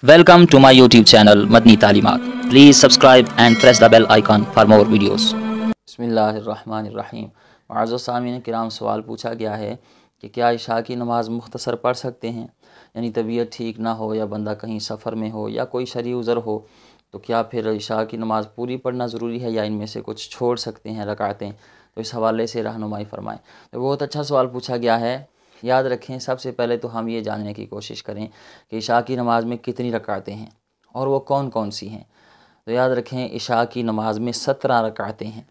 Welcome to my YouTube channel Madni Talimat. Please subscribe and press the bell icon for more videos. बिस्मिल्लाहिर्रहमानिर्रहीम। मुअज़्ज़ज़ सामीन किराम, सवाल पूछा गया है कि क्या इशा की नमाज़ मुख्तसर पढ़ सकते हैं, यानी तबीयत ठीक ना हो या बंदा कहीं सफ़र में हो या कोई शरई उज़र हो, तो क्या फिर इशा की नमाज़ पूरी पढ़ना ज़रूरी है या इनमें से कुछ छोड़ सकते हैं रकातें। तो इस हवाले से रहनुमाई फ़रमाएँ। तो बहुत अच्छा सवाल पूछा गया है। याद रखें, सबसे पहले तो हम ये जानने की कोशिश करें कि इशा की नमाज़ में कितनी रकातें हैं और वो कौन कौन सी हैं। तो याद रखें, इशा की नमाज़ में 17 रकातें हैं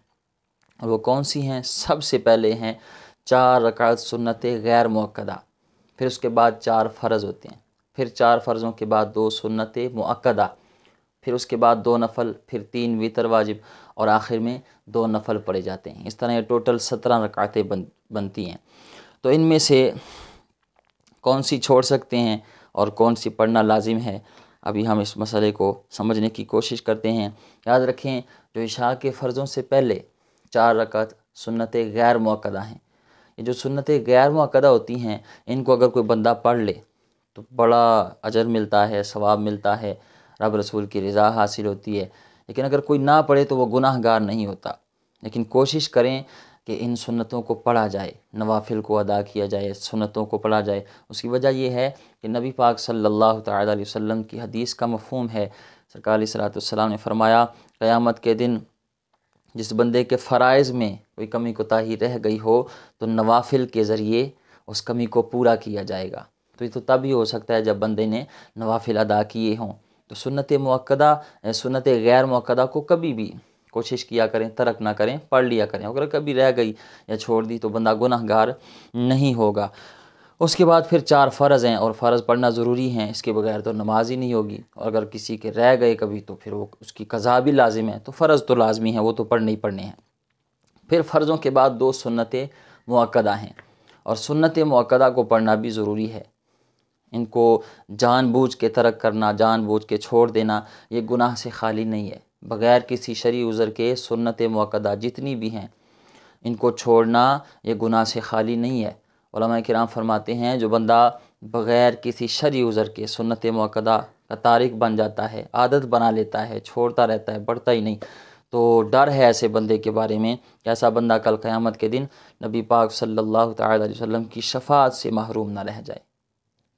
और वो कौन सी हैं। सबसे पहले हैं 4 रकात सुन्नत गैर मुअक्कदा, फिर उसके बाद 4 फ़र्ज़ होते हैं, फिर 4 फ़र्ज़ों के बाद 2 सुन्नत मुअक्कदा, फिर उसके बाद 2 नफल, फिर 3 वितर वाजिब और आखिर में 2 नफल पढ़े जाते हैं। इस तरह ये टोटल 17 रकातें बनती हैं। तो इनमें से कौन सी छोड़ सकते हैं और कौन सी पढ़ना लाजिम है, अभी हम इस मसले को समझने की कोशिश करते हैं। याद रखें, जो इशा के फ़र्ज़ों से पहले 4 रकात सुन्नत गैर मुअक्कदा हैं। ये जो सुन्नत गैर मुअक्कदा होती हैं, इनको अगर कोई बंदा पढ़ ले तो बड़ा अजर मिलता है, सवाब मिलता है, रब रसूल की रज़ा हासिल होती है। लेकिन अगर कोई ना पढ़े तो वो गुनाहगार नहीं होता। लेकिन कोशिश करें कि इन सुन्नतों को पढ़ा जाए, नवाफिल को अदा किया जाए, सुन्नतों को पढ़ा जाए। उसकी वजह यह है कि नबी पाक सल्लल्लाहु तआला अलैहि वसल्लम की हदीस का मफ़हूम है। सरकार अलैहिस्सलातु वस्सलाम ने फरमाया, क़यामत के दिन जिस बंदे के फ़राइज़ में कोई कमी कोताही रह गई हो तो नवाफिल के ज़रिए उस कमी को पूरा किया जाएगा। तो ये तो तभी हो सकता है जब बंदे ने नवाफिल अदा किए हों। तो सुन्नत मुअक्कदा, सुन्नत गैर मुअक्कदा को कभी भी कोशिश किया करें, तर्क ना करें, पढ़ लिया करें। अगर कभी रह गई या छोड़ दी तो बंदा गुनाहगार नहीं होगा। उसके बाद फिर 4 फ़र्ज़ हैं और फ़र्ज़ पढ़ना ज़रूरी हैं, इसके बगैर तो नमाज ही नहीं होगी। और अगर किसी के रह गए कभी तो फिर वो उसकी क़ज़ा भी लाजिम है। तो फ़र्ज़ तो लाजमी है, वो तो पढ़ने ही पढ़ने हैं। फिर फ़र्ज़ों के बाद 2 सुन्नत मुअक्कदा हैं और सुन्नत मुअक्कदा को पढ़ना भी ज़रूरी है। इनको जानबूझ के तर्क करना, जानबूझ के छोड़ देना, ये गुनाह से खाली नहीं है। बग़ैर किसी शरई उज़र के सुन्नत मुअक्कदा जितनी भी हैं, इनको छोड़ना ये गुनाह से खाली नहीं है। उलमा किराम फरमाते हैं, जो बंदा बग़ैर किसी शरई उज़र के सुन्नत मुअक्कदा का तारिक बन जाता है, आदत बना लेता है, छोड़ता रहता है, बढ़ता ही नहीं, तो डर है ऐसे बंदे के बारे में कि ऐसा बंदा कल क़यामत के दिन नबी पाक सल्लल्लाहु तआला अलैहि वसल्लम की शफ़ाअत से महरूम ना रह जाए।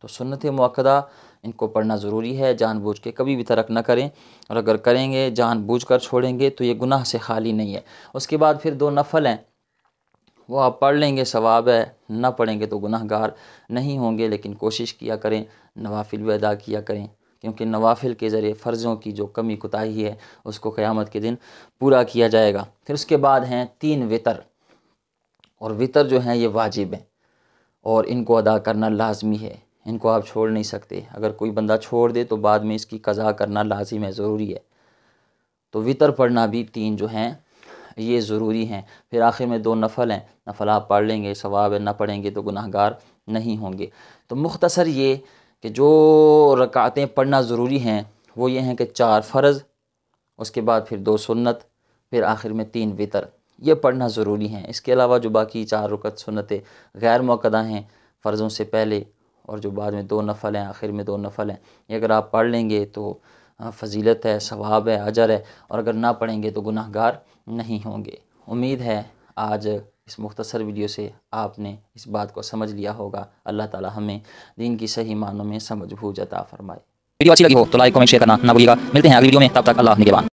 तो सुन्नत मुअक्कदा इनको पढ़ना ज़रूरी है। जानबूझ के कभी भी तर्क न करें, और अगर करेंगे, जानबूझकर छोड़ेंगे तो ये गुनाह से खाली नहीं है। उसके बाद फिर 2 नफल हैं, वो आप पढ़ लेंगे, सवाब है, ना पढ़ेंगे तो गुनाहगार नहीं होंगे। लेकिन कोशिश किया करें, नवाफिल भी अदा किया करें, क्योंकि नवाफिल के ज़रिए फ़र्ज़ों की जो कमी कोताही है उसको क़यामत के दिन पूरा किया जाएगा। फिर उसके बाद हैं 3 वितर, और वितर जो हैं ये वाजिब हैं और इनको अदा करना लाजमी है। इनको आप छोड़ नहीं सकते। अगर कोई बंदा छोड़ दे तो बाद में इसकी क़ज़ा करना लाजिम है, ज़रूरी है। तो वितर पढ़ना भी 3 जो हैं ये ज़रूरी हैं। फिर आखिर में 2 नफल हैं, नफल आप पढ़ लेंगे, सवाब है, ना पढ़ेंगे तो गुनाहगार नहीं होंगे। तो मुख्तसर ये कि जो रकातें पढ़ना ज़रूरी हैं वो ये हैं कि 4 फ़र्ज़, उसके बाद फिर 2 सुन्नत, फिर आखिर में 3 वितर, ये पढ़ना ज़रूरी हैं। इसके अलावा जो बाकी 4 रकात सुन्नत गैर मुअक्कदा हैं फ़र्ज़ों से पहले, और जो बाद में 2 नफल हैं, आखिर में 2 नफल हैं, ये अगर आप पढ़ लेंगे तो फ़जीलत है, सवाब है, अजर है। और अगर ना पढ़ेंगे तो गुनाहगार नहीं होंगे। उम्मीद है आज इस मुख्तसर वीडियो से आपने इस बात को समझ लिया होगा। अल्लाह ताला हमें दीन की सही मानों में समझ बूझ अता फरमाए। वीडियो अच्छी लगी हो तो लाइक, कमेंट, शेयर करना ना भूलिएगा। मिलते हैं अगली वीडियो में, तब तक अल्लाह निगहबान।